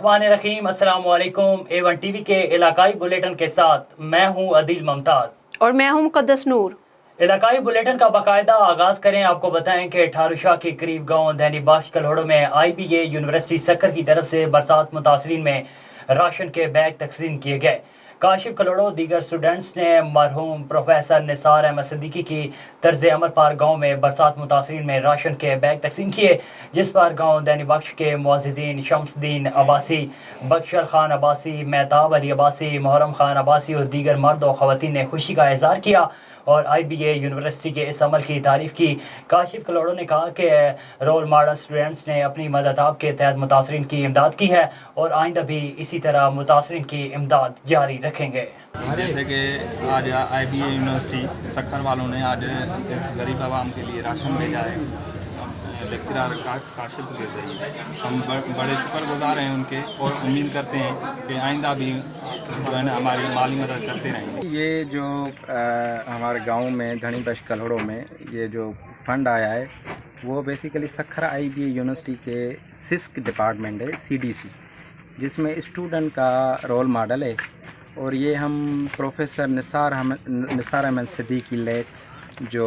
बिस्मिल्लाहिर्रहमानिर्रहीम। अस्सलाम वालेकुम। A1 TV के इलाकाई बुलेटिन के साथ मैं हूं अदील मुमताज़ और मैं हूं मुक़द्दस नूर। इलाकाई बुलेटिन का बाकायदा आगाज़ करें। आपको बताएं कि ठारूशाह के करीब गांव दैनी बाश कलहड़ों में IBA यूनिवर्सिटी सक्खर की तरफ से बरसात मुतासरीन में राशन के बैग तकसीम किए गए। काशिफ कलोड़ो दीगर स्टूडेंट्स ने मरहूम प्रोफेसर निसार अहमद सिद्दीकी की तर्ज अमल पर गाँव में बरसात मुतासरीन में राशन के बैग तकसीम किए, जिस पर गाँव दैनी बख्श के मुअज़्ज़िज़ीन शम्सुद्दीन अब्बासी, बख्शर खान अब्बासी, मेहताब अली अब्बासी, मुहर्रम खान अब्बासी और दीगर मर्द और ख़वातीन ने खुशी का इज़हार किया और IBA यूनिवर्सिटी के इस अमल की तारीफ़ की। काशिफ कलोड़ो ने कहा कि रोल मॉडल स्टूडेंट्स ने अपनी मदद के तहत मुतासरीन की इमदाद की है और आइंदा भी इसी तरह मुतासरीन की इमदाद जारी रखेंगे। जैसे कि आज IBA यूनिवर्सिटी सक्खर वालों ने आज गरीब आवाम के लिए राशन भेजा है लेक्चरर काशिफ के ज़रिए। हम बड़े शुक्रगुजार हैं उनके और उम्मीद करते हैं कि आइंदा भी जो है ना हमारी माली मदद करते रहेंगे। ये जो हमारे गांव में धनी बश कलहड़ों में ये जो फंड आया है वो बेसिकली सक्खर IBA यूनिवर्सिटी के सिस्क डिपार्टमेंट है CDC, जिसमें स्टूडेंट का रोल मॉडल है। और ये हम प्रोफेसर निसार अहमद सिद्दीकी लेट जो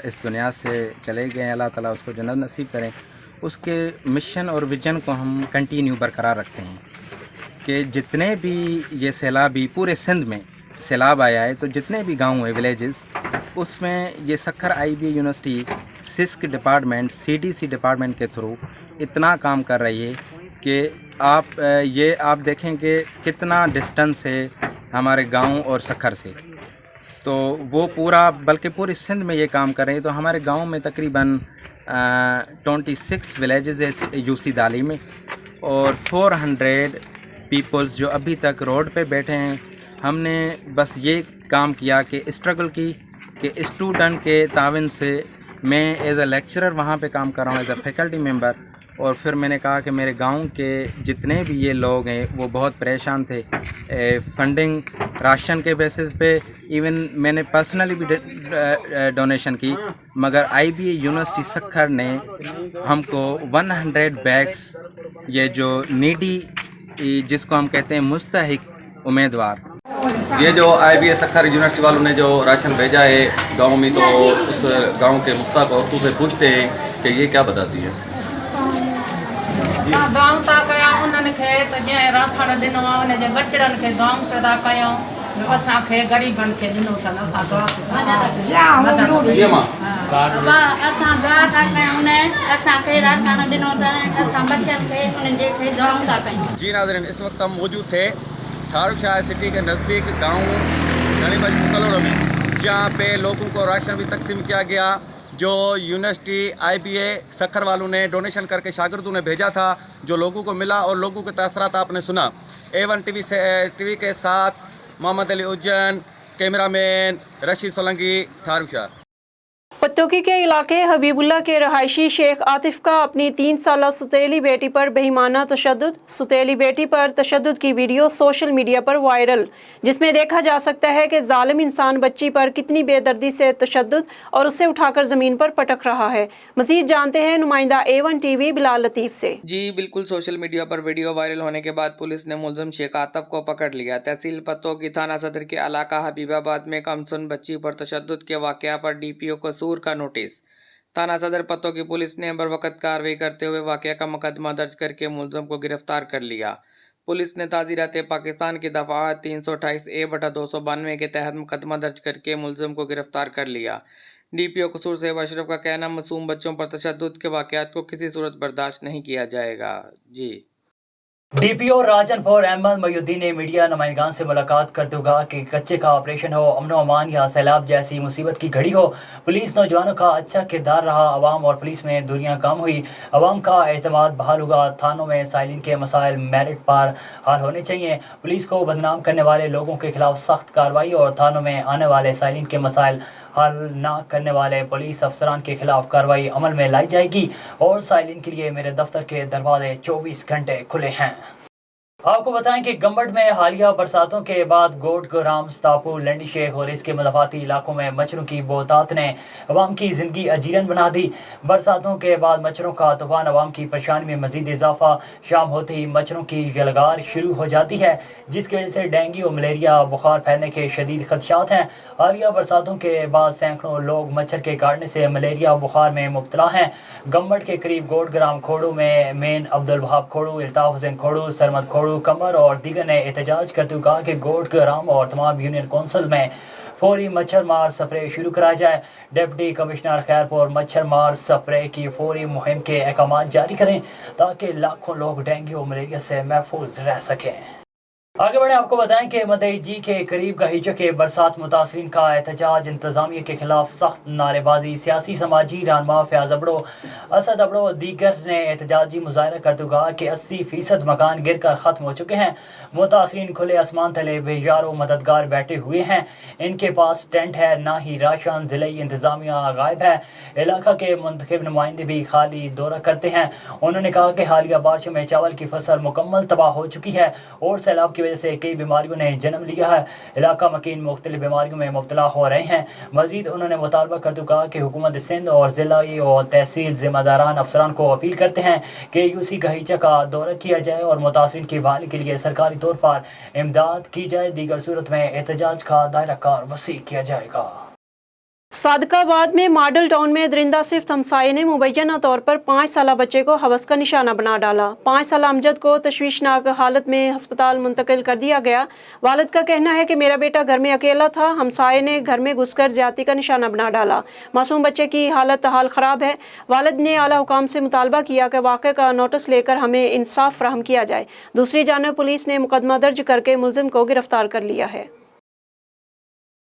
इस दुनिया से चले गए, अल्लाह ताला उसको जन्नत नसीब करें, उसके मिशन और विजन को हम कंटिन्यू बरकरार रखते हैं कि जितने भी ये सैलाबी पूरे सिंध में सैलाब आया है तो जितने भी गांव हैं विलेजेस, उसमें ये Sukkur IBA university six department CDC department के थ्रू इतना काम कर रही है कि आप देखें कि कितना डिस्टेंस है हमारे गांव और सक्खर से। तो वो पूरा बल्कि पूरी सिंध में ये काम कर रहे हैं। तो हमारे गांव में तकरीबन 26 विलेजेस है UC दाली में और 400 पीपल्स जो अभी तक रोड पे बैठे हैं। हमने बस ये काम किया कि स्ट्रगल की कि स्टूडेंट के तावन से मैं एज अ लेक्चरर वहाँ पे काम कर रहा हूँ, एज अ फैकल्टी मेंबर। और फिर मैंने कहा कि मेरे गांव के जितने भी ये लोग हैं वो बहुत परेशान थे फंडिंग राशन के बेसिस पे। इवन मैंने पर्सनली भी डोनेशन की, मगर IBA यूनिवर्सिटी सक्खर ने हमको 100 बैग्स ये जो नीडी जिसको हम कहते हैं मुस्तहिक उम्मीदवार, ये जो IBA सक्खर यूनिवर्सिटी वालों ने जो राशन भेजा है गांव में, तो उस गांव के मुस्तक औरतों से पूछते हैं कि ये क्या बताती है। गाँव तक उन्होंने खे राशन दिनों उनजे बचड़न के गाँव पैदा कयूं, असांखे गरीबन के दिनों असां जी नाज़रीन, इस वक्त हम मौजूद थे ठारूशाह सिटी के नज़दीक गाँव धनी बश कलहड़ों में, जहाँ पे लोगों को राशन भी तकसीम किया गया जो यूनिवर्सिटी IBA सक्खर वालों ने डोनेशन करके शागिर्दों ने भेजा था, जो लोगों को मिला और लोगों के तअसरात आपने सुना। A1 TV के साथ मोहम्मद अली उज्जैन, कैमरामैन रशीद सोलंकी, ठारूशाह। पत्तोकी के इलाके हबीबुल्ला के रहायशी शेख आतिफ का अपनी 3 साला सुतेली बेटी पर बेईमाना तशद्दुद। सुतेली बेटी पर तशद्दुद की वीडियो सोशल मीडिया पर वायरल, जिसमें देखा जा सकता है कि जालिम इंसान बच्ची पर कितनी बेदर्दी से तशद्दुद और उसे उठाकर ज़मीन पर पटक रहा है। मज़ीद जानते हैं नुमाइंदा A1 TV बिलाल लतीफ़ से। जी बिल्कुल, सोशल मीडिया पर वीडियो वायरल होने के बाद पुलिस ने मुलज़िम शेख आतिफ को पकड़ लिया। तहसील पत्तोकी थाना सदर के इलाका हबीबाबाद में कमसुन बच्ची पर तशद्दुद के वाक़या पर DPO कसूर का नोटिस। थाना सदर पत्तोकी पुलिस ने बरवक़्त कार्रवाई करते हुए वाक़या का मुकदमा दर्ज करके मुलज़िम को गिरफ्तार कर लिया। पुलिस ने ताज़ीरात पाकिस्तान की दफ़ात 328A/292 के तहत मुकदमा दर्ज करके मुलज़िम को गिरफ्तार कर लिया। DPO कसूर से अशरफ का कहना, मासूम बच्चों पर तशद्दुद के वाक़यात को किसी सूरत बर्दाश्त नहीं किया जाएगा। जी DPO राजनपुर अहमद मयूद्दीन ने मीडिया नुमाइंदगान से मुलाकात करते हुए कहा कि कच्चे का ऑपरेशन हो, अमन अमान या सैलाब जैसी मुसीबत की घड़ी हो, पुलिस नौजवानों का अच्छा किरदार रहा। अवाम और पुलिस में दूरियां कम हुई, अवाम का एतमाद बहाल हुआ। थानों में साइलिन के मसाइल मेरिट पर हल होने चाहिए। पुलिस को बदनाम करने वाले लोगों के खिलाफ सख्त कार्रवाई और थानों में आने वाले साइलिन के मसाइल हल न करने वाले पुलिस अफसरान के खिलाफ कार्रवाई अमल में लाई जाएगी। और साइलिन के लिए मेरे दफ्तर के दरवाजे 24 घंटे खुले हैं। आपको बताएं कि गम्बड़ में हालिया बरसातों के बाद गोट ग्राम टापू लंडी शेख और इसके मदफाती इलाकों में मच्छरों की बहुतात ने अवाम की ज़िंदगी अजीरन बना दी। बरसातों के बाद मच्छरों का तूफान अवाम की परेशानी में मजीद इजाफा। शाम होते ही मच्छरों की यलगार शुरू हो जाती है, जिसकी वजह से डेंगू और मलेरिया बुखार फैलने के शदीद खदशात हैं। हालिया बरसातों के बाद सैकड़ों लोग मच्छर के काटने से मलेरिया बुखार में मुब्तला हैं। गम्बड़ के करीब गोट ग्राम खोड़ू में मेन अब्दुल वहाब खोड़ू, इल्ताफ हुसैन खोड़ू, सरमद खोड़ू, कमर और दीगर ने एहतजाज करते हुए कहा कि गोट ग्राम और तमाम यूनियन कौंसिल में फौरी मच्छर मार स्प्रे शुरू कराया जाए। डिप्टी कमिश्नर खैरपुर मच्छर मार स्प्रे की फौरी मुहिम के अहकाम जारी करें ताकि लाखों लोग डेंगू और मलेरिया से महफूज रह सकें। आगे बढ़े आपको बताएं कि मदई जी के करीब गहीचो के बरसात मुतासरीन का एहतजाज, इंतजामिया के खिलाफ सख्त नारेबाजी। सियासी समाजी रहनुमा फयाज अबड़ो, असद अबड़ो और दीगर ने एहतजाजी मुजाहरा करते हुए कहा कि 80% मकान गिर कर ख़त्म हो चुके हैं। मुतासरीन खुले आसमान तले बेजारों मददगार बैठे हुए हैं, इनके पास टेंट है ना ही राशन। ज़िले इंतजामिया गायब है, इलाका के मुंतखब नुमाइंदे भी खाली दौरा करते हैं। उन्होंने कहा कि हालिया बारिशों में चावल की फसल मुकम्मल तबाह हो चुकी है और सैलाब की वजह से कई बीमारियों ने जन्म लिया है। इलाका मकीन मुख्तलिफ बीमारियों में मुब्तला हो रहे हैं। मजीद उन्होंने मुतालबा करते कहा कि हुकूमत सिंध और ज़िलाई और तहसील ज़िम्मेदारान अफसरान को अपील करते हैं कि यूसी गहीचा का दौरा किया जाए और मुतासरीन की बहाली के लिए सरकारी तौर पर इमदाद की जाए। दीगर सूरत में एहतजाज का दायरा कार वसी किया जाएगा। सादकाबाद में मॉडल टाउन में दरिंदा सिफ्त हमसाये ने मुबैना तौर पर 5 साला बच्चे को हवस का निशाना बना डाला। 5 साला अमजद को तशवीशनाक हालत में अस्पताल मुंतकिल कर दिया गया। वालिद का कहना है कि मेरा बेटा घर में अकेला था, हमसाये ने घर में घुसकर ज्यादती का निशाना बना डाला। मासूम बच्चे की हालत हाल ख़राब है। वालिद ने आला हुकाम से मुतालबा किया कि वाक़े का नोटिस लेकर हमें इंसाफ फराहम किया जाए। दूसरी जानब पुलिस ने मुकदमा दर्ज करके मुलजिम को गिरफ्तार कर लिया है।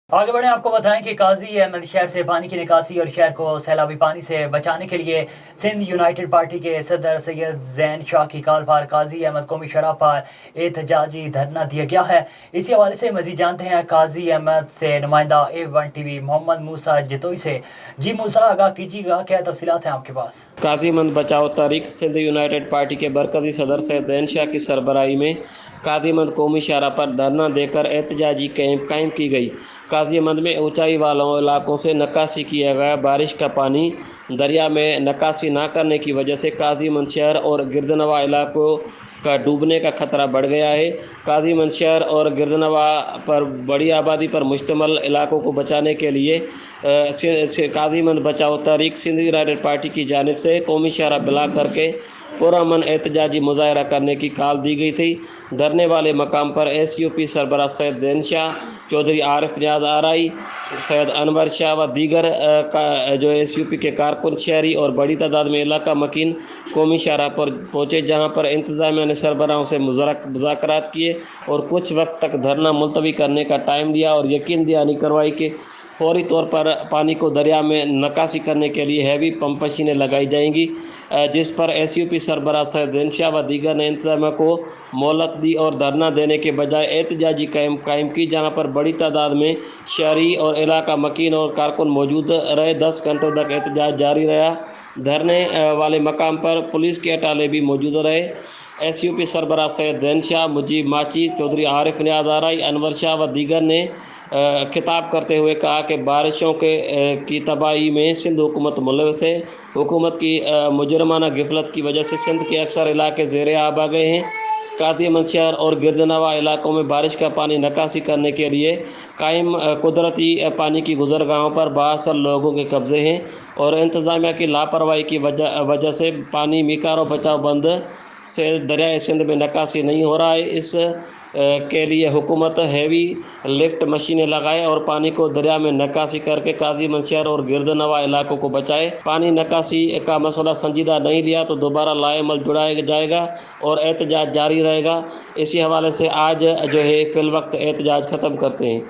आगे बढ़े आपको बताएं कि काजी अहमद शहर से पानी की निकासी और शहर को सैलाबी पानी से बचाने के लिए सिंध यूनाइटेड पार्टी के सदर सैयद जैन शाह की कॉल पर काजी अहमद कौमी शरह पर एहतजाजी धरना दिया गया है। इसी हवाले से मजीद जानते हैं काजी अहमद से नुमाइंदा A1 TV मोहम्मद मूसा जतोई से। जी मूसा, आगाह कीजिएगा, क्या तफसीलात हैं आपके पास? काजी मंद बचाओ तारीख सिंध यूनाइटेड पार्टी के मरकजी सदर सैयद जैन शाह की सरबराही में काजीमंद कौमी शाहरा पर धरना देकर एहतजाजी कैंप कायम की गई। काजीमंद में ऊंचाई वालों इलाकों से नक्काशी किया गया बारिश का पानी दरिया में नक्काशी ना करने की वजह से काजीमंद शहर और गिरदनवा इलाकों का डूबने का खतरा बढ़ गया है। काजीमंद शहर और गिरदनवा पर बड़ी आबादी पर मुश्तमिल इलाकों को बचाने के लिए काजीमंद बचाओ तारीख सिंध यूनाइटेड पार्टी की जानिब से कौमी शहरा बुला करके पुरअमन एहतजाजी मुजाहरा करने की कॉल दी गई थी। धरने वाले मकाम पर SUP सरबराह सैयद जैन शाह, चौधरी आरिफ नियाज आरई, सैयद अनवर शाह व दीगर जो SUP के कारकुन शहरी और बड़ी तादाद में इलाका मकीन कौमी शाहरा पर पहुँचे, जहाँ पर इंतज़ामिया ने सरबराहों से मुज़ाकरात किए और कुछ वक्त तक धरना मुलतवी करने का टाइम दिया और यकीन दहानी करवाई कि फौरी तौर पर पानी को दरिया में नक्काशी करने के लिए हैवी पंप मशीनें लगाई जाएंगी, जिस पर SUP सरबराह सैयद जैन शाह व दीगर ने इंतजामिया को मोहलत दी और धरना देने के बजाय एहतजाजी कायम की, जहां पर बड़ी तादाद में शहरी और इलाका मकीन और कारकुन मौजूद रहे। 10 घंटों तक एहतजाज जारी रहा। धरने वाले मकाम पर पुलिस के अटाले भी मौजूद रहे। SUP सरबराह सैयद जैन शाह, मुजीब माची, चौधरी आरिफ नियाज आरई, अनवर शाह व दीगर ने खिताब करते हुए कहा कि बारिशों की तबाही में सिंध हुकूमत मुलविस है। हुकूमत की मुजरमाना गिफलत की वजह से सिंध के अक्सर इलाके ज़ेर आब आ गए हैं। काजीमंद शहर और गिरदनवा इलाकों में बारिश का पानी नक्काशी करने के लिए कायम कुदरती पानी की गुजरगाहों पर बासल लोगों के कब्ज़े हैं और इंतज़ामिया की लापरवाही की वजह से पानी मिकारो बचाव बंद से दरियाए सिंध में नक्काशी नहीं हो रहा है। इस के लिए हुकूमत हैवी लिफ्ट मशीनें लगाए और पानी को दरिया में नक्काशी करके काजीमंद शहर और गिरदनवा इलाकों को बचाए। पानी नक्काशी का मसला संजीदा नहीं लिया तो दोबारा लाएमल जुड़ाया जाएगा और एहतजाज जारी रहेगा। इसी हवाले से आज जो है फिल वक्त एहतजाज ख़त्म करते हैं।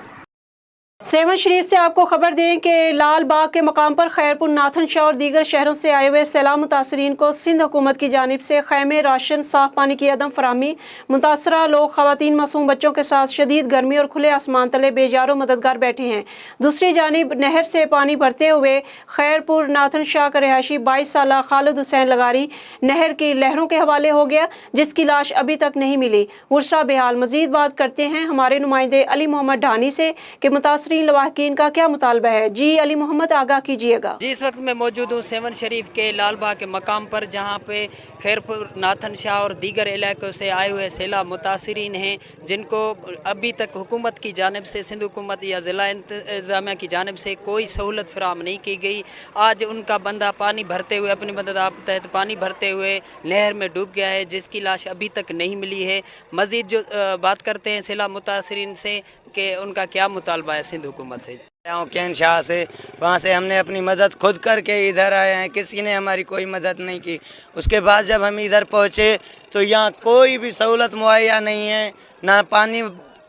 सेवन शरीफ से आपको खबर दें कि लाल बाग के मकाम पर खैरपुर, नाथन शाह और दीगर शहरों से आए हुए सैलाब मुतासरीन को सिंध हुकूमत की जानिब से खैमे, राशन, साफ पानी की अदम फराहमी, मुतासरा लोग खवातीन, मासूम बच्चों के साथ शदीद गर्मी और खुले आसमान तले बेजारो मददगार बैठे हैं। दूसरी जानिब नहर से पानी भरते हुए खैरपुर, नाथन शाह का रिहायशी 22 साल खालिद हुसैन लगारी नहर की लहरों के हवाले हो गया, जिसकी लाश अभी तक नहीं मिली। वर्षा बेहाल। मजीद बात करते हैं हमारे नुमाइंदे अली मोहम्मद ढानी से कि मुतासरीन लवाहकीन का क्या मुतालबा है। जी अली मोहम्मद, आगाह कीजिएगा। जी, इस वक्त मैं मौजूद हूँ सेवन शरीफ के लाल बाग के मकाम पर, जहाँ पे खैरपुर, नाथन शाह और दीगर इलाकों से आए हुए सैलाब मुतासरीन हैं, जिनको अभी तक हुकूमत की जानिब से, सिंध हुकूमत या ज़िला इंतज़ामिया की जानिब से कोई सहूलत फराहम नहीं की गई। आज उनका बंदा पानी भरते हुए, अपनी मदद आप तहत पानी भरते हुए नहर में डूब गया है, जिसकी लाश अभी तक नहीं मिली है। मज़ीद जो बात करते हैं सैलाब मुतासरीन से कि उनका क्या मुतालबा है सिंध हुकूमत से। कैन शाह से, वहाँ से हमने अपनी मदद खुद करके इधर आए हैं, किसी ने हमारी कोई मदद नहीं की। उसके बाद जब हम इधर पहुँचे तो यहाँ कोई भी सहूलत मुहैया नहीं है, ना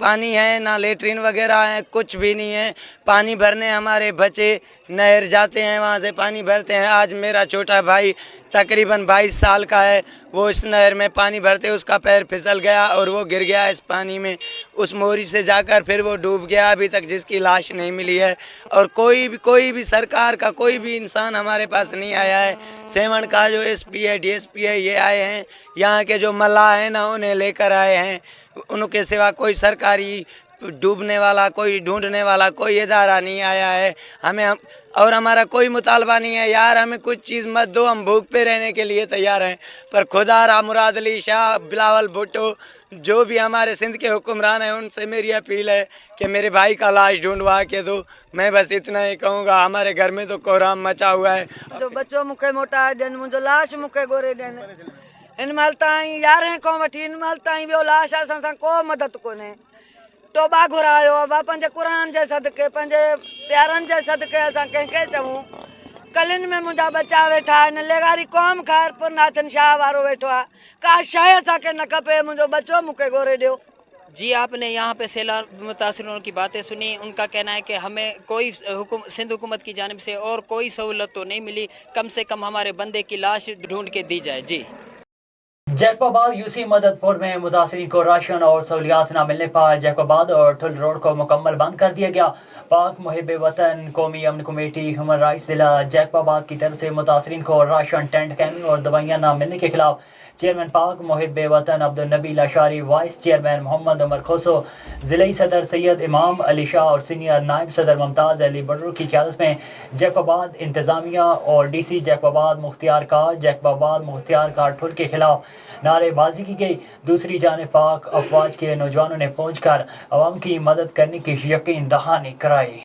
पानी है, ना लेटरिन वगैरह है, कुछ भी नहीं है। पानी भरने हमारे बच्चे नहर जाते हैं, वहाँ से पानी भरते हैं। आज मेरा छोटा भाई तकरीबन 22 साल का है, वो इस नहर में पानी भरते उसका पैर फिसल गया और वो गिर गया इस पानी में। उस मोरी से जाकर फिर वो डूब गया, अभी तक जिसकी लाश नहीं मिली है। और कोई भी सरकार का कोई भी इंसान हमारे पास नहीं आया है। सेवन का जो SP है, DSP है, ये आए हैं, यहाँ के जो मल्लाह हैं ना, उन्हें लेकर आए हैं। उनके सिवा कोई सरकारी डूबने वाला, कोई ढूंढने वाला कोई इदारा नहीं आया है। और हमारा कोई मुतालबा नहीं है यार, हमें कुछ चीज़ मत दो, हम भूख पे रहने के लिए तैयार हैं। पर खुदा मुराद अली शाह, बिलावल भुट्टो, जो भी हमारे सिंध के हुक्मरान हैं, उनसे मेरी अपील है कि मेरे भाई का लाश ढूंढवा के दो। मैं बस इतना ही कहूँगा। हमारे घर में तो कोहराम मचा हुआ है। जो बच्चों मुखे मोटा दिन मुझो लाश मुखे गोरे दिन इन महिल ताईं यारहें खां वठी इन महिल ताईं ॿियो लाश असां सां को मदद कोन्हे। टोबा घुरायो आहे पंहिंजे क़ुरान जे सदके, पंहिंजे प्यारनि जे सदके असां कंहिंखे चऊं। कलिन में मुंहिंजा बच्चा वेठा आहिनि, लेगारी क़ौम खैरपुर नाथन शाह वारो वेठो आहे। का शइ असांखे न खपे, मुंहिंजो बच्चो मूंखे गोरे ॾियो। जी, आपने यहाँ पे सैलाब मुतासरीन की बातें सुनी। उनका कहना है कि हमें कोई सिंध हुकूमत की जानिब से और कोई सहूलत तो नहीं मिली, कम से कम हमारे बंदे की लाश ढूंढ के दी जाए। जी, जैकबाबाद यूसी मददपुर में मुतासरीन को राशन और सहूलियात न मिलने पर जैकबाबाद और ठुल रोड को मुकम्मल बंद कर दिया गया। पाक मुहिब वतन कौमी अमन कमेटी ह्यूमन राइट्स जिला जैकबाबाद की तरफ से मुतासरीन को राशन, टेंट कैन और दवाइयाँ न मिलने के खिलाफ चेयरमैन पाक मुहिब वतन अब्दुल नबी लाशारी, वाइस चेयरमैन मोहम्मद उमर खोसो, ज़िले सदर सैयद इमाम अली शाह और सीनियर नायब सदर मुमताज़ अली बडरू की क़यादत में जैकबाबाद इंतज़ामिया और DC जैकबाबाद मुख्तियार कार ठुल के खिलाफ नारेबाजी की गई। दूसरी जानिब पाक अफवाज के नौजवानों ने पहुंचकर अवाम की मदद करने की यकीन दहानी कराई।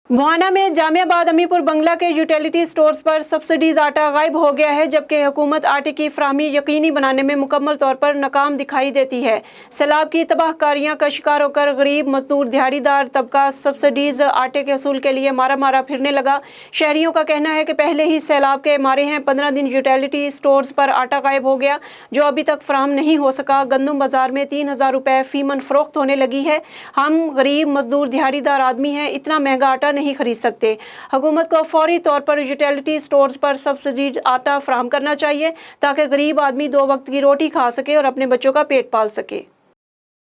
मुहाना में जामियाबाद अमीपुर बंगला के यूटिलिटी स्टोर्स पर सब्सिडीज आटा गायब हो गया है, जबकि हुकूमत आटे की फराहमी यकीनी बनाने में मुकम्मल तौर पर नाकाम दिखाई देती है। सैलाब की तबाहकारियां का शिकार होकर गरीब मजदूर दिहाड़ीदार तबका सब्सिडीज आटे के असूल के लिए मारा फिरने लगा। शहरियों का कहना है कि पहले ही सैलाब के मारे हैं 15 दिन यूटिलिटी स्टोर्स पर आटा गायब हो गया, जो अभी तक फराहम नहीं हो सका। गंदम बाजार में 3000 रुपये फीमन फरोख्त होने लगी है। हम गरीब मजदूर दिहाड़ीदार आदमी हैं, इतना महंगा आटा नहीं खरीद सकते। हुकूमत को फौरी तौर पर यूटिलिटी स्टोर्स पर सब्सिडी आटा फराहम करना चाहिए ताकि गरीब आदमी 2 वक्त की रोटी खा सके और अपने बच्चों का पेट पाल सके।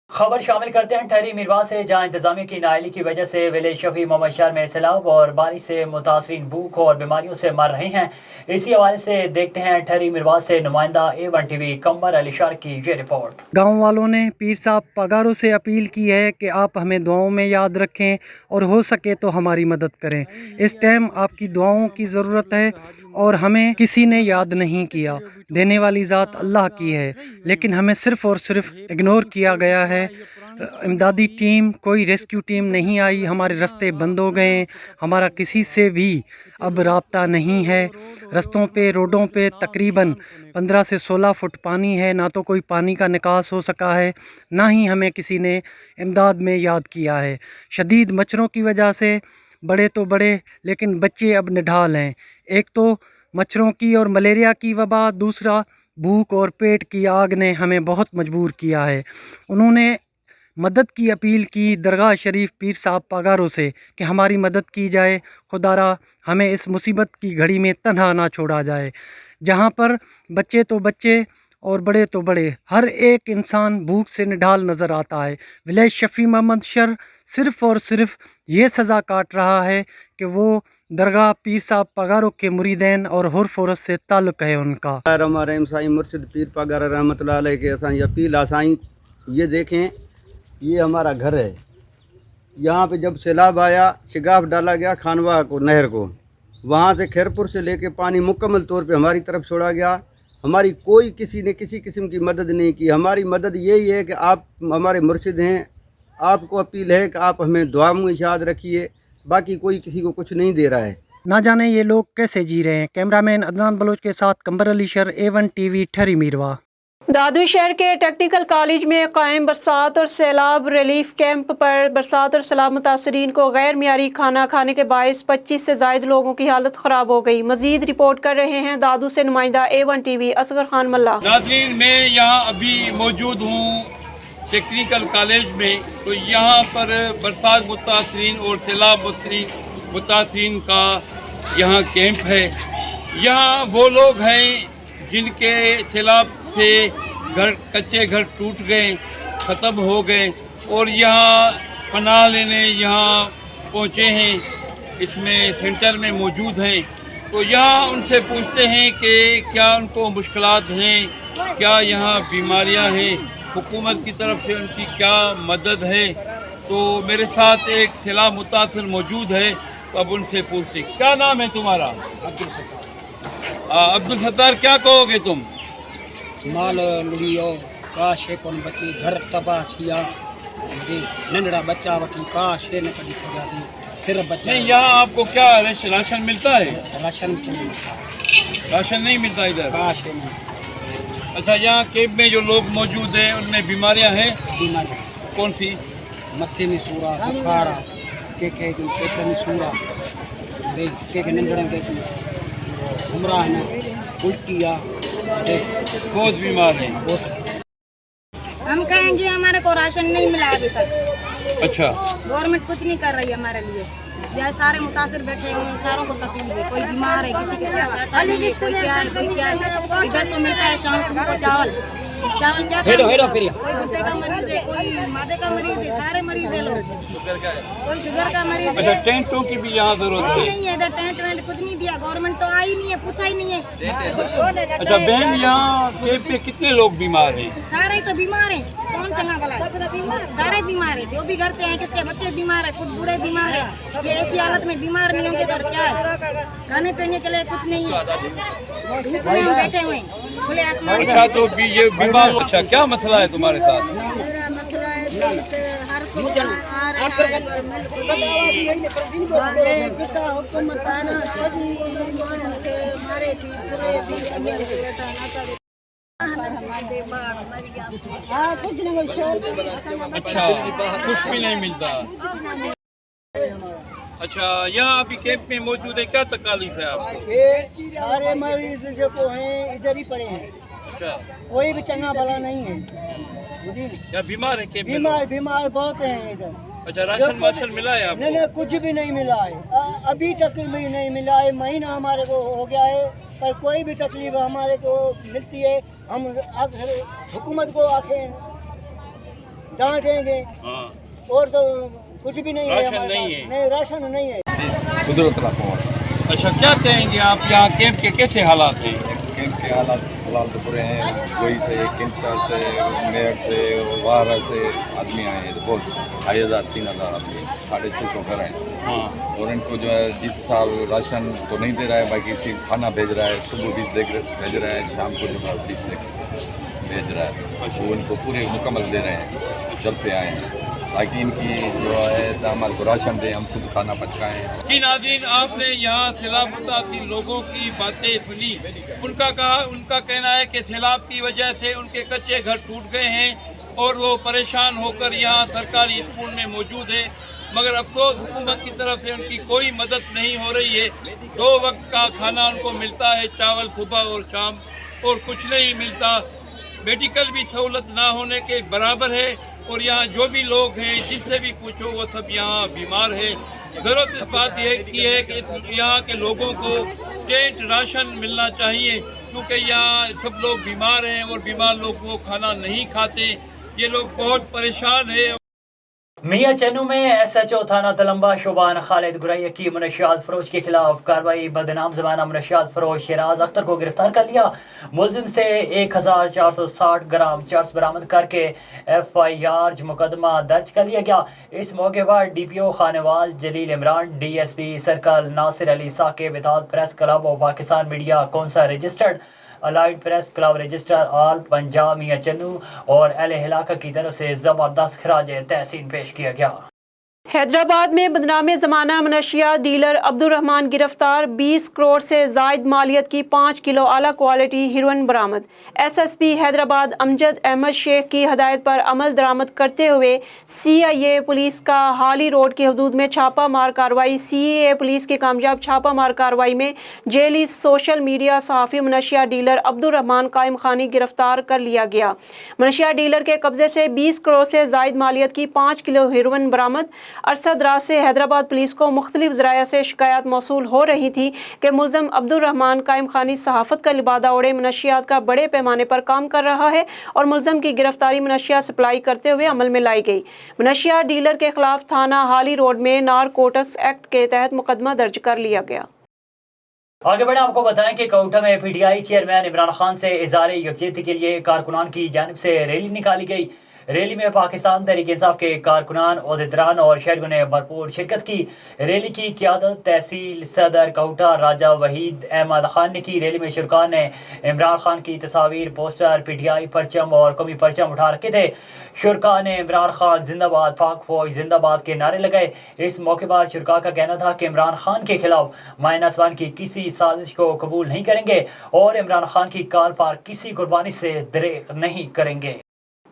खबर शामिल करते हैं ठहरी मीरवा से, जहाँ इंतजामिया की नाअहली की वजह से विलेज शफी मोहम्मद शहर में सैलाब और बारिश से मुतासरीन भूख और बीमारियों से मर रहे हैं। इसी हवाले से देखते हैं ठहरी मीरवा से नुमाइंदा A1 TV कंबर अली शार की ये रिपोर्ट। गांव वालों ने पीर साहब पगारों से अपील की है कि आप हमें दुआओं में याद रखें और हो सके तो हमारी मदद करें। इस टाइम आपकी दुआओं की ज़रूरत है और हमें किसी ने याद नहीं किया। देने वाली ज़ात अल्लाह की है, लेकिन हमें सिर्फ़ और सिर्फ इग्नोर किया गया है। इमदादी टीम, कोई रेस्क्यू टीम नहीं आई। हमारे रास्ते बंद हो गए, हमारा किसी से भी अब राब्ता नहीं है। रस्तों पे, रोडों पे तकरीबन 15 से 16 फुट पानी है। ना तो कोई पानी का निकास हो सका है, ना ही हमें किसी ने इमदाद में याद किया है। शदीद मच्छरों की वजह से बड़े तो बड़े लेकिन बच्चे अब निढाल हैं। एक तो मच्छरों की और मलेरिया की वबा, दूसरा भूख और पेट की आग ने हमें बहुत मजबूर किया है। उन्होंने मदद की अपील की दरगाह शरीफ पीर साहब पगारों से कि हमारी मदद की जाए, खुदारा हमें इस मुसीबत की घड़ी में तन्हा ना छोड़ा जाए। जहाँ पर बच्चे तो बच्चे और बड़े तो बड़े, हर एक इंसान भूख से निढाल नज़र आता है। विलेज शफ़ी मोहम्मद शर सिर्फ़ और सिर्फ ये सज़ा काट रहा है कि वो दरगाह पीर साहब पगारों के मुरीदैन और हुर फुरत से ताल्लुक़ है उनका। रहीम साईं मुर्शिद पीर पगार रहमतुल्लाह अलैह के असां ये अपील आ साईं, ये देखें, ये हमारा घर है। यहाँ पे जब सैलाब आया, शिगाफ डाला गया खानवा को, नहर को, वहाँ से खैरपुर से लेके पानी मुकम्मल तौर पे हमारी तरफ छोड़ा गया। हमारी कोई किसी ने किसी किस्म की मदद नहीं की। हमारी मदद यही है कि आप हमारे मुर्शिद हैं, आपको अपील है कि आप हमें दुआ में याद रखिए, बाकी कोई किसी को कुछ नहीं दे रहा है। ना जाने ये लोग कैसे जी रहे हैं। कैमरामैन अदनान बलोच के साथ कंबर अली शर, A1 TV, ठहरी मीरवा। दादू शहर के टेक्निकल कॉलेज में कायम बरसात और सैलाब रिलीफ कैंप पर बरसात और सैलाब मुतासरीन को गैर मियारी खाना खाने के बायस 25 से ज़ायद लोगों की हालत ख़राब हो गई। मजीद रिपोर्ट कर रहे हैं दादू से नुमाइंदा A1 TV असगर खान मल्ला। नाज़रीन, मैं यहाँ अभी मौजूद हूँ टेक्निकल कॉलेज में। तो यहाँ पर बरसात मुतासरीन और सैलाब मुतासरीन का यहाँ कैंप है। यहाँ वो लोग हैं जिनके सैलाब से घर, कच्चे घर टूट गए, ख़त्म हो गए और यहाँ पनाह लेने यहाँ पहुँचे हैं, इसमें सेंटर में मौजूद हैं। तो यहाँ उनसे पूछते हैं कि क्या उनको मुश्किलात हैं, क्या यहाँ बीमारियाँ हैं, हुकूमत की तरफ से उनकी क्या मदद है। तो मेरे साथ एक सैलाब मुतासिर मौजूद है, तो अब उनसे पूछते। क्या नाम है तुम्हारा? अब्दुल सत्तार। अब्दुल सत्तार, क्या कहोगे तुम? माल लुड़ियो काश कोन बची, घर तबाह थिया, नंढड़ा बच्चा वठी काश न कढी सघियासीं, सिर्फ बच्चा। नहीं, यहाँ आपको क्या राशन मिलता है? राशन नहीं मिलता इधर। काश नहीं। अच्छा, यहाँ कैंप में जो लोग मौजूद हैं उनमें बीमारियाँ हैं? बीमारियाँ कौन सी? मत्थे में सूरा, बुखार, के पेट में सूरा, के नंढड़न के हमरा है, उल्टी आ, बहुत बीमार हैं। हम कहेंगे हमारे को राशन नहीं मिला अभी तक। अच्छा, गवर्नमेंट कुछ नहीं कर रही है हमारे लिए। यह सारे मुतासिर बैठे हुए हैं, सारों को तकलीफ है। कोई बीमार है, किसी को क्या है, कोई क्या है, कोई क्या है। इधर तो मिलता है शाम सुबह को चावल क्या हेलो कोई गुर्दे का मरीज है, कोई मादे का मरीज है, सारे मरीज है लोग। कोई शुगर का मरीज है। अच्छा, टेंटों की भी यहाँ जरूरत है? नहीं है, इधर टेंट वेंट कुछ नहीं दिया, गवर्नमेंट तो आई नहीं है, पूछा ही नहीं है। अच्छा बहन, यहाँ कैंप पे कितने लोग बीमार हैं? सारे तो बीमार हैं, कौन चंगा भला है? सारे बीमार हैं, जो भी घर से हैं, किसके बच्चे बीमार है, खुद बूढ़े बीमार है। ये ऐसी हालत में बीमार नहीं होंगे घर क्या है? खाने पीने के लिए कुछ नहीं है, धूप में हम बैठे हुए हैं खुले आसमान। अच्छा, तो ये बीमार। अच्छा, क्या मसला है तुम्हारे साथ? मेरा मसला है जिसका हुकूमत है ना, सभी मारे थी कुछ नहीं। अच्छा, कुछ भी नहीं मिलता। अच्छा, यहाँ अभी कैंप में मौजूद है, क्या तकलीफ है आपको? सारे मरीज जो हैं इधर ही पड़े हैं। अच्छा, कोई भी चंगा भला नहीं है। क्या बीमार है? कैंप में बीमार बहुत हैं इधर। अच्छा, राशन मिला है आपको? नहीं, कुछ भी नहीं मिला है, अभी तक भी नहीं मिला है। महीना हमारे को हो गया है, पर कोई भी तकलीफ हमारे को मिलती है, हम हुकूमत को आके दांत देंगे। और तो कुछ भी नहीं है, राशन नहीं है। नहीं, राशन नहीं है। अच्छा, क्या कहेंगे आप, यहाँ कैंप के कैसे हालात हैं? कैंप के हालात फिलहाल तो बुरे हैं। कोई से कैंसर से, मेयर से, वारा से आदमी आए हैं, बहुत 2,000 3,000 आदमी, 650 घर हैं। हाँ, और इनको जो है जिस साल राशन तो नहीं दे रहा है, बाकी इसकी खाना भेज रहा है, सुबह 20 भेज रहा है, शाम को जो है 20 भेज रहा है। वो इनको पूरे मुकम्मल दे रहे हैं, जब से आए हैं, ताकि इनकी जो है हमारे को राशन दें, हम खुद खाना पकाएं। जी नाज़रीन, आपने यहाँ सैलाब मुतासिर लोगों की बातें सुनी। उनका कहना है कि सैलाब की वजह से उनके कच्चे घर टूट गए हैं और वो परेशान होकर यहाँ सरकारी स्कूल में मौजूद है, मगर अफसोस हुकूमत की तरफ से उनकी कोई मदद नहीं हो रही है। 2 वक्त का खाना उनको मिलता है, चावल सुबह और शाम, और कुछ नहीं मिलता। मेडिकल भी सहूलत ना होने के बराबर है। और यहाँ जो भी लोग हैं जिससे भी पूछो वो सब यहाँ बीमार है। ज़रूरत इस बात की है कि यहाँ के लोगों को टेंट राशन मिलना चाहिए, क्योंकि यहाँ सब लोग बीमार हैं और बीमार लोग वो खाना नहीं खाते। ये लोग बहुत परेशान है। मियाँ चन्नू में SHO थाना तलम्बा शोबान खालिद गुरैया की मनशियात फरोश के खिलाफ कार्रवाई। बदनाम ज़माना मनशियात फरोश शिराज अख्तर को गिरफ्तार कर लिया। मुलजिम से 1460 ग्राम चर्स बरामद करके FIR मुकदमा दर्ज कर लिया गया। इस मौके पर DPO Khanewal Jalil Imran, DSP circle Nasir Ali Saqib, इत्तेहाद प्रेस क्लब और Pakistan media council registered, allied press club register all Punjab Mian Channu और अहले इलाका की तरफ से ज़बरदस्त खराज तहसीन पेश किया गया। हैदराबाद में बदनाम ज़माना मनशियात डीलर अब्दुर्रहमान गिरफ्तार। 20 करोड़ से जायद मालियत की 5 किलो आला क्वालिटी हेरोइन बरामद। SSP हैदराबाद अमजद अहमद शेख की हदायत पर अमल दरामद करते हुए CIA पुलिस का हाली रोड की हदूद में छापा मार कार्रवाई। CIA पुलिस की कामयाब छापा मार कार्रवाई में जेली सोशल मीडिया सहाफ़ी मनशियात डीलर अब्दुर्रहमान कायम खानी गिरफ्तार कर लिया गया। मनशियात डीलर के कब्जे से 20 करोड़ से जायद मालियत की 5 किलो हेरोइन बरामद। अरसा दराज से हैदराबाद पुलिस को मुख्तलिफ ज़राया से शिकायत मौसूल हो रही थी कि मुल्ज़म अब्दुर्रहमान कायम खानी सहाफ़त का लिबादा ओढ़े मनशियात का बड़े पैमाने पर काम कर रहा है और मुल्ज़म की गिरफ्तारी मनशियात सप्लाई करते हुए अमल में लाई गई। मनशियात डीलर के खिलाफ थाना हाली रोड में नारकोटिक्स एक्ट के तहत मुकदमा दर्ज कर लिया गया। आगे बढ़े आपको बताएं कि कोटा में PTI चेयरमैन इमरान खान से इज़हार यकजहती के लिए कारकुनान की जानिब से रैली निकाली गई। रैली में पाकिस्तान तहरीक इंसाफ के कारकुनान, ओहदेदारान और शहरियों ने भरपूर शिरकत की। रैली की क़यादत तहसील सदर कोटा राजा वहीद अहमद खान ने की। रैली में शुरका ने इमरान खान की तस्वीर, पोस्टर, PTI परचम और कौमी परचम उठा रखे थे। शुरका ने इमरान खान जिंदाबाद, पाक फौज जिंदाबाद के नारे लगाए। इस मौके पर शुरका का कहना था कि इमरान खान के खिलाफ माइनस-1 की किसी साजिश को कबूल नहीं करेंगे और इमरान खान की कॉल पर किसी कुर्बानी से दरेग नहीं करेंगे।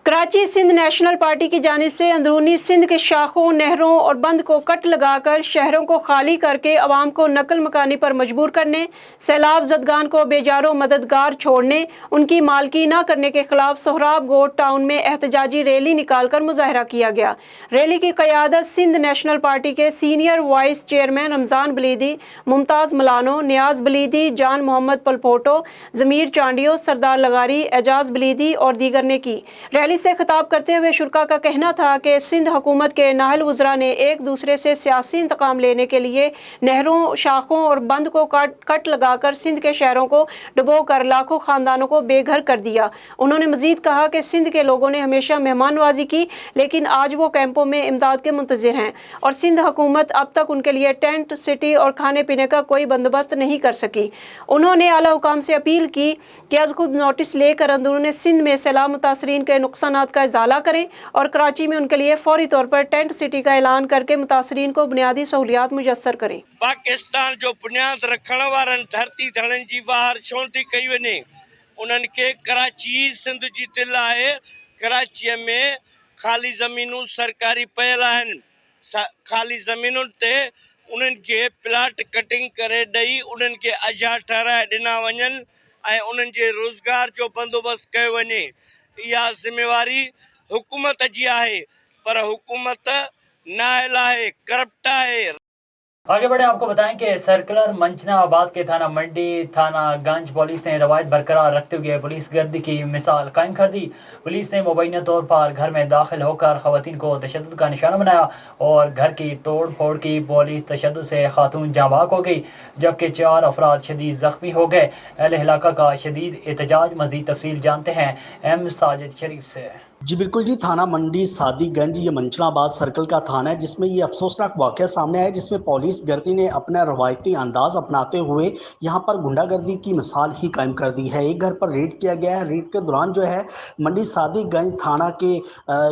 कराची सिंध नेशनल पार्टी की जानिब से अंदरूनी सिंध के शाखों, नहरों और बंद को कट लगाकर शहरों को खाली करके अवाम को नकल मकानी पर मजबूर करने, सैलाब ज़दगान को बेजारो मददगार छोड़ने, उनकी मालकी न करने के खिलाफ सोहराब गोट टाउन में एहतजाजी रैली निकालकर मुजाहरा किया गया। रैली की क़यादत सिंध नेशनल पार्टी के senior vice chairman Ramzan Balidi, Mumtaz Malano, Niaz Balidi, Jan Mohammad पलपोटो, ज़मीर चांडियो, सरदार लगारी, एजाज बलीदी और दीगर ने की। रैली से खिताब करते हुए शुरका का कहना था कि सिंध हुकूमत के नाहल वज़रा ने एक दूसरे से सियासी इंतकाम लेने के लिए नहरों, शाखों और बंद को कट लगाकर सिंध के शहरों को डुबोकर लाखों ख़ानदानों को बेघर कर दिया। उन्होंने मज़ीद कहा कि सिंध के लोगों ने हमेशा मेहमान नवाजी की, लेकिन आज वो कैंपों में इमदाद के मुंतज़िर हैं और सिंध हुकूमत अब तक उनके लिए टेंट सिटी और खाने पीने का कोई बंदोबस्त नहीं कर सकी। उन्होंने आला हुकाम से अपील की कि आज खुद नोटिस लेकर अंदरूनी सिंध में सैलाब मुतासरीन के नुकसानात का इजाला करें और कराची में उनके लिए फौरी तौर पर टेंट सिटी का ऐलान करके मुतासरीन को बुनियादी सहूलियात मुयस्सर करें। पाकिस्तान जो बुनियाद रखण वारनि धरती धड़न जी वार छो थी कई वञे, उन्हनि खे कराची सिंध जी दिलि आहे। कराचीअ में ख़ाली ज़मीनूं सरकारी पयल आहिनि। ख़ाली ज़मीनुनि ते उन्हनि खे प्लाट कटिंग करे ॾेई उन्हनि खे अजा ठहिराए ॾिना वञनि ऐं उन्हनि जे रोज़गार जो बंदोबस्तु कयो वञे। इहा ज़िम्मेवारी हुकूमत जी आहे, पर हुकूमत नाअहल आहे, करप्ट आहे। आगे बढ़े आपको बताएं कि सर्कुलर मंचनाबाद के थाना मंडी, थाना गंज पुलिस ने रवायत बरकरार रखते हुए पुलिस गर्दी की मिसाल कायम कर दी। पुलिस ने मुबैना तौर पर घर में दाखिल होकर खवातीन को तशद्दुद का निशाना बनाया और घर की तोड़ फोड़ की। पुलिस तशद्दुद से खातून जाँबाग हो गई, जबकि 4 अफराद शदीद जख्मी हो गए। अहले इलाका का शदीद एहतजाज। मज़ीद तफसील जानते हैं M साजिद शरीफ से। जी बिल्कुल जी, थाना मंडी सादीगंज ये मंचनाबाद सर्कल का थाना है, जिसमें ये अफसोसनाक वाक़या सामने आया, जिसमें पुलिस गर्दी ने अपना रवायती अंदाज अपनाते हुए यहाँ पर गुंडागर्दी की मिसाल ही कायम कर दी है। एक घर पर रेड किया गया है। रेड के दौरान जो है मंडी सादीगंज थाना के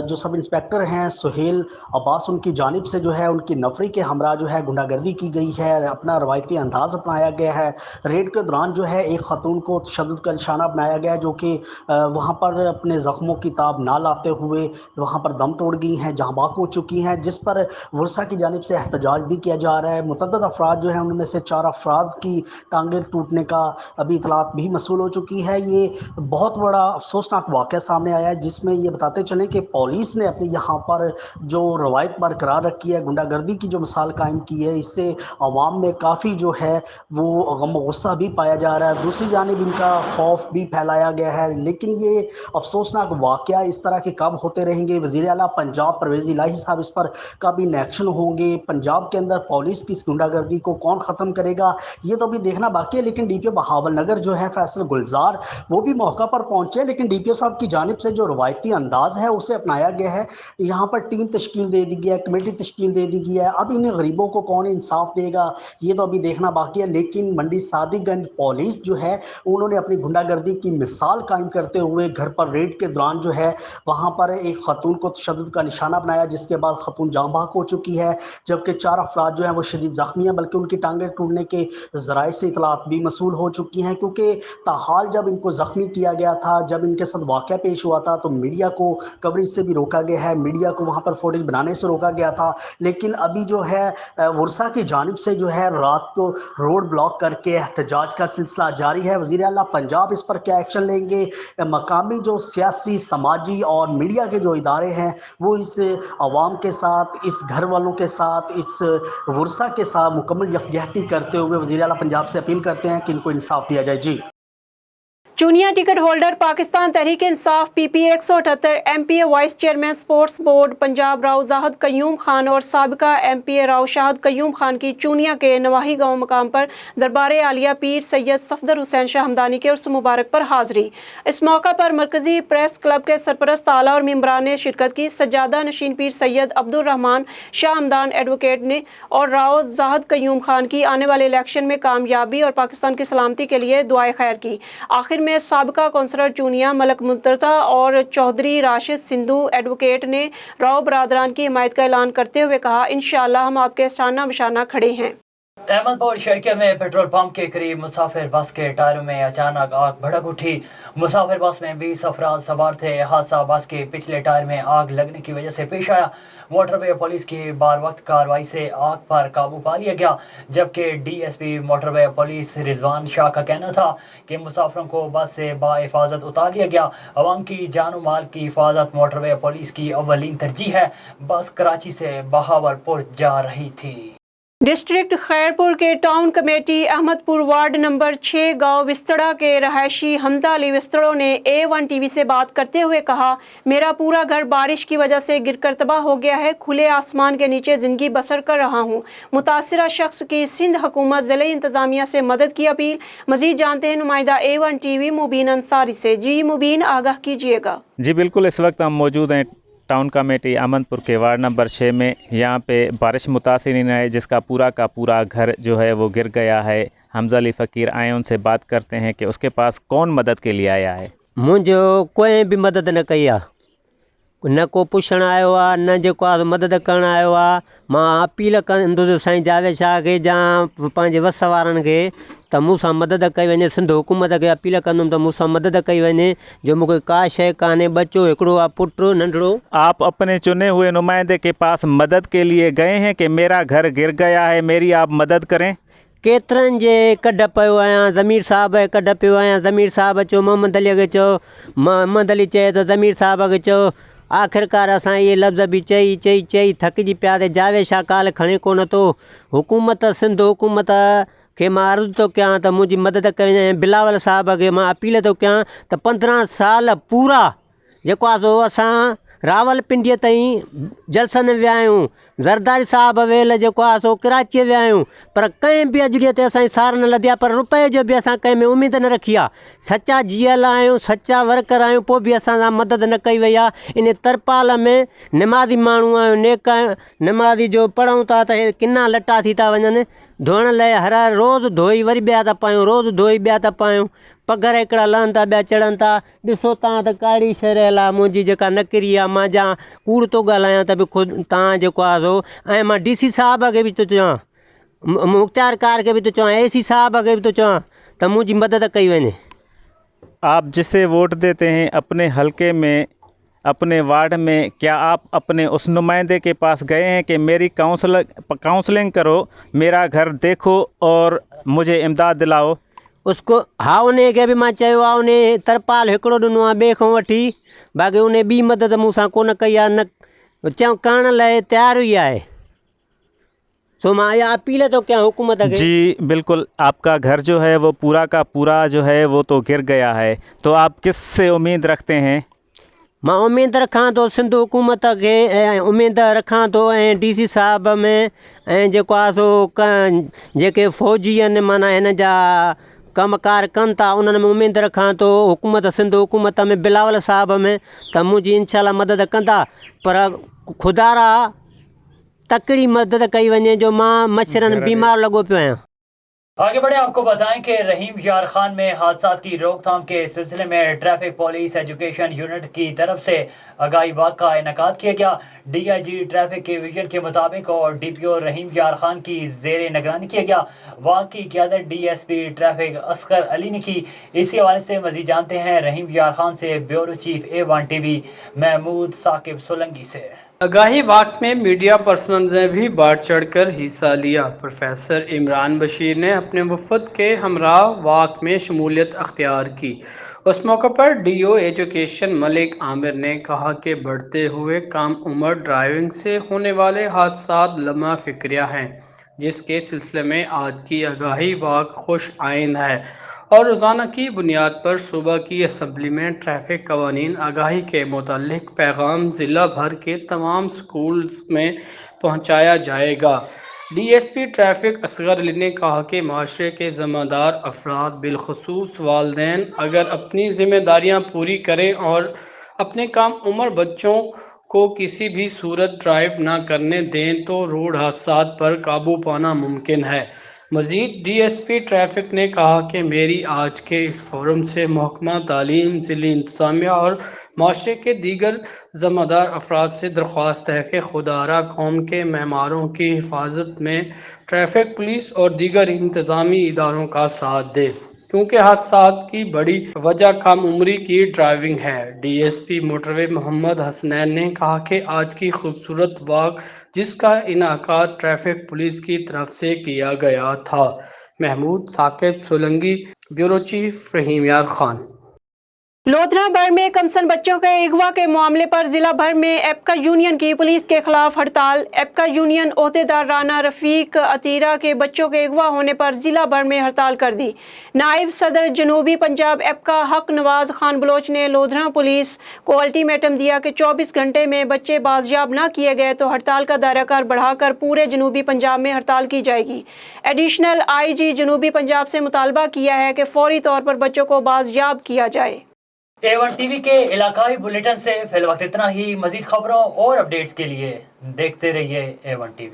जो सब इंस्पेक्टर हैं सुहेल अब्बास, उनकी जानिब से जो है उनकी नफरी के हमरा जो है गुंडागर्दी की गई है, अपना रवायती अंदाज अपनाया गया है। रेड के दौरान जो है एक खातून को तशद्दुद का निशाना बनाया गया, जो कि वहाँ पर अपने ज़ख्मों की ताब ना निकाल आते हुए वहाँ पर दम तोड़ गई हैं, जहाँ बाक हो चुकी हैं, जिस पर वर्षा की जानिब से एहतजाज भी किया जा रहा है। मुतअद्दिद अफराद जो हैं उनमें से 4 अफराद की टांगें टूटने का अभी इतलात भी मसूल हो चुकी है। ये बहुत बड़ा अफसोसनाक वाक़या सामने आया है, जिसमें ये बताते चलें कि पुलिस ने अपनी यहाँ पर जो रवायत बरकरार रखी है, गुंडागर्दी की जो मिसाल कायम की है, इससे अवाम में काफ़ी जो है वो गम गुस्सा भी पाया जा रहा है। दूसरी जानिब इनका खौफ भी फैलाया गया है। लेकिन ये अफसोसनाक वाक़या इस तरह के कब होते रहेंगे? वज़ीर आला पंजाब परवेज़ इलाही साहब इस पर कब इन एक्शन होंगे? पंजाब के अंदर पुलिस की इस गुंडागर्दी को कौन ख़त्म करेगा, ये तो अभी देखना बाकी है। लेकिन DPO बहावल नगर जो है फैसल गुलजार, वो भी मौका पर पहुंचे, लेकिन DPO साहब की जानिब से जो रवायती अंदाज है उसे अपनाया गया है। यहाँ पर टीम तश्कील दे दी गई है, कमेटी तश्कील दे दी गई है। अब इन गरीबों को कौन इंसाफ देगा, ये तो अभी देखना बाकी है। लेकिन मंडी सादिकगंज पुलिस जो है उन्होंने अपनी गुंडागर्दी की मिसाल कायम करते हुए घर पर रेड के दौरान जो है वहाँ पर एक खातून को तशद्दुद का निशाना बनाया, जिसके बाद खातून जाँ बहक हो चुकी है, जबकि 4 अफराद जो हैं वो शदीद ज़ख्मी हैं, बल्कि उनकी टांगें टूटने के ज़राए से इतलात भी मसूल हो चुकी हैं। क्योंकि ताहाल जब इनको ज़ख्मी किया गया था, जब इनके साथ वाक़या पेश हुआ था, तो मीडिया को कवरेज से भी रोका गया है, मीडिया को वहाँ पर फुटेज बनाने से रोका गया था। लेकिन अभी जो है वर्षा की जानिब से जो है रात को रोड ब्लॉक करके एहतजाज का सिलसिला जारी है। वज़ीर आला पंजाब इस पर क्या एक्शन लेंगे? मकामी जो सियासी, समाजी और मीडिया के जो इदारे हैं वो इस आवाम के साथ, इस घर वालों के साथ, इस वर्षा के साथ मुकम्मल यकजहती करते हुए वज़ीर आला पंजाब से अपील करते हैं कि इनको इंसाफ दिया जाए। जी। Chunian ticket holder Pakistan Tehreek Insaf PP 178 MPA vice chairman sports board Punjab Rao Zahid Qayyum Khan और साबिका MPA राव शाहद कयूम खान की चुनिया के नवाही गांव मकाम पर दरबार आलिया पीर सैयद सफदर हुसैन शाह हमदानी के उर्स मुबारक पर हाज़री। इस मौका पर मरकज़ी प्रेस क्लब के सरपरस्त आला और मेम्बरान ने शिरकत की। सज्जादा नशीन पीर सैयद अब्दुल रहमान शाह हमदान एडवोकेट ने और राव जाहद कयूम खान की आने वाले इलेक्शन में कामयाबी और पाकिस्तान की सलामती के लिए दुआए खैर की। आखिर में साबिका कौंसलर चुनिया मलक मुर्तज़ा और चौधरी राशिद सिंधु एडवोकेट ने राव बरादरान की हिमायत का ऐलान करते हुए कहा, इंशाअल्लाह हम आपके शाना बशाना खड़े हैं। अहमदपुर शर्किया में पेट्रोल पंप के करीब मुसाफिर बस के टायरों में अचानक आग भड़क उठी। मुसाफिर बस में 20 अफराद सवार थे। हादसा बस के पिछले टायर में आग लगने की वजह से पेश आया। मोटरवे पुलिस की बार वक्त कार्रवाई से आग पर काबू पा लिया गया, जबकि DSP motorway police Rizwan Shah का कहना था कि मुसाफिरों को बस से बाहिफाजत उतार लिया गया। अवाम की जान और माल की हिफाजत मोटरवे पुलिस की अव्वलीन तरजीह है। बस कराची से बहावलपुर जा रही थी। डिस्ट्रिक्ट खैरपुर के town committee Ahmadpur ward number 6 गांव विस्तड़ा के रहायशी हमजा अली विस्तड़ों ने A1 TV से बात करते हुए कहा, मेरा पूरा घर बारिश की वजह से गिरकर तबाह हो गया है। खुले आसमान के नीचे ज़िंदगी बसर कर रहा हूँ। मुतासिरा शख्स की सिंध हुकूमत ज़िले इंतज़ामिया से मदद की अपील। मज़ीद जानते हैं नुमाइंदा A1 TV मुबीन अंसारी से। जी मुबीन, आगाह कीजिएगा। जी बिल्कुल, इस वक्त हम मौजूद हैं टाउन कमेटी अहमदपुर के वार्ड नंबर 6 में। यहाँ पे बारिश मुतासिरीन है, जिसका पूरा का पूरा घर जो है वो गिर गया है। हमजा अली फ़कीर आए, उनसे बात करते हैं कि उसके पास कौन मदद के लिए आया है। मुझे कोई भी मदद न कई आहे, न को पुछण आयो आहे, न जेको आहे मदद करण आयो आहे। मां अपील कंदुसि साईं जावेद शाह खे या पंहिंजे वस वारनि खे त मूंसां मदद कई वञे। सिंध हुकूमत खे अपील कंदुमि त मूंसां मदद कई वञे, जो मूंखे का शइ कान्हे। बच्चो हिकिड़ो आहे पुटु नंढड़ो। आप अपने चुने हुए नुमाइंदे के पास मदद के लिए गए हैं कि मेरा घर गिर गया है, मेरी आप मदद करें। केतिरनि जे कढ पियो आहियां, ज़मीर साहब जे कढ पियो आहियां। ज़मीर साहब चयो, मोहम्मद अलीअ खे चयो, मोहम्मद अली चए त ज़मीर साहब खे चयो। आख़िरकार असां इहे लफ़्ज़ बि चई थकिजी पिया ते जावेद शाह काल खणे कोन थो। हुकूमत सिंध हुकूमत खे मां अर्ज़ु थो कयां त मुंहिंजी मदद कयो। बिलावल साहब खे मां अपील थो कयां त 15 साल पूरा जेको आहे सो असां रावलपिंडीअ ताईं जलसनि विया आहियूं। ज़रदारी साहब वेल जेको आहे सो कराचीअ विया आहियूं, पर कंहिं बि अॼु ॾींहं ते असांजी सार न लधी आहे। पर रुपए जो बि असां कंहिं में उमेद न रखी आहे। सचा जीअल आहियूं, सचा वर्कर आहियूं, पोइ बि असां सां मदद न कई वई आहे। इन तरपाल में निमाज़ी माण्हू आहियूं, नेक आहियूं। निमाज़ी जो पढ़ूं था त हे किना लटा थी था वञनि। धोइण लाइ हर रोज़ु धोई वरी ॿिया था पायूं, रोज़ु धोई ॿिया था पायूं। पघर हिकिड़ा लहनि था, ॿिया चढ़नि था। ॾिसो तव्हां त काड़ी शरियल आहे मुंहिंजी जेका नकिरी आहे। मां जा कूड़ थो ॻाल्हायां त बि ख़ुदि तव्हां जेको आहे सो। ऐं मां DC साहब खे बि थो चवां, मुख़्तियार कार के भी तो चवां, AC साहब के भी तो चवां त मुंहिंजी मदद कई वञे। आप जिसे वोट देते हैं अपने हलके में अपने वार्ड में, क्या आप अपने उस नुमाइंदे के पास गए हैं कि मेरी काउंसलिंग करो, मेरा घर देखो और मुझे इमदाद दिलाओ? उसको हाँ उन्हें के भी मां चयो आहे, उन्हें तरपाल हिकिड़ो ॾिनो आहे ॿिए खां वठी, बाक़ी उन्हें ॿी मदद मूंसां कोन कई आहे, न चऊं करण लाइ तयारु ई आहे। सो मैं ये अपील तो क्या हुकूमत है? जी बिल्कुल, आपका घर जो है वो पूरा का पूरा जो है वो तो गिर गया है, तो आप किस से उम्मीद रखते हैं? मैं उम्मीद रखा तो सिंध हुकूमत के, उम्मीद रखा तो DC साहब में जेको आहे सो जेके फौजी आहिनि माना हिन जा कमकार कनि था, उन्हनि में उम्मीद रखा तो हुकूमत सिंध हुकूमत में बिलावल साहब में त मुंहिंजी इंशाल्लाह मदद कंदा, पर खुदारा तकड़ी मदद कई वञे जो मां मच्छरनि बीमार लगो पियो आहियां। आगे बढ़े आपको बताएं कि रहीम यार खान में हादसा की रोकथाम के सिलसिले में ट्रैफिक पुलिस एजुकेशन यूनिट की तरफ से आगाही वाक का इनेकाद किया गया। DIG ट्रैफिक के विजन के मुताबिक और DPO रहीम यार खान की जेर निगरानी किया गया। वाक की क़यादत DSP ट्रैफिक असगर अली ने की। इसी हवाले से मज़ीद जानते हैं रहीम यार खान से bureau chief A1 TV Mahmood Saqib Solangi से। आगाही वाक में मीडिया पर्सनल ने भी बढ़ चढ़कर हिस्सा लिया। प्रोफेसर इमरान बशीर ने अपने वफद के हमरा वाक में शमूलियत अख्तियार की। उस मौके पर DO एजुकेशन मलिक आमिर ने कहा कि बढ़ते हुए कम उम्र ड्राइविंग से होने वाले हादसात लम्हा फिक्रिया हैं, जिसके सिलसिले में आज की आगाही वाक खुश आइंद है और रोज़ाना की बुनियाद पर सुबह की असम्बली में ट्रैफिक कवानीन आगाही के मुतालिक पैगाम ज़िला भर के तमाम स्कूल्स में पहुँचाया जाएगा। DSP ट्रैफिक असगर अली ने कहा कि माशरे के ज़िम्मेदार अफराद बिलखसूस वालिदैन अगर अपनी ज़िम्मेदारियाँ पूरी करें और अपने कम उम्र बच्चों को किसी भी सूरत ड्राइव ना करने दें तो रोड हादसात पर काबू पाना मुमकिन है। मज़ीद DSP ट्रैफिक ने कहा कि मेरी आज के इस फोरम से महकमा तालीम, ज़िली इंतज़ामिया और माशरे के दीगर ज़िम्मेदार अफराद से दरख्वास्त है कि खुदारा कौम के मेहमानों की हिफाजत में ट्रैफिक पुलिस और दीगर इंतज़ामी इदारों का साथ दे, क्योंकि हादसात की बड़ी वजह कम उम्री की ड्राइविंग है। DSP मोटरवे मोहम्मद हसनैन ने कहा कि आज की खूबसूरत वाक जिसका इनाकाद ट्रैफिक पुलिस की तरफ से किया गया था। महमूद साकिब सोलंगी, ब्यूरो चीफ रहीम यार खान। लोधरा भर में कमसन बच्चों के अगवा के मामले पर जिला भर में एपका यूनियन की पुलिस के खिलाफ हड़ताल। एपका यूनियन ओहदेदार राना रफीक अतीरा के बच्चों के अगवा होने पर जिला भर में हड़ताल कर दी। नायब सदर जनूबी पंजाब एपका हक नवाज खान बलोच ने लोधरा पुलिस को अल्टीमेटम दिया कि 24 घंटे में बच्चे बाजियाब न किए गए तो हड़ताल का दायरा बढ़ाकर पूरे जनूबी पंजाब में हड़ताल की जाएगी। एडिशनल IG जनूबी पंजाब से मुतालबा किया है कि फौरी तौर पर बच्चों को बाजियाब किया जाए। A1 TV के इलाकाई बुलेटिन से फिल वक्त इतना ही। मजीद खबरों और अपडेट्स के लिए देखते रहिए A1 TV।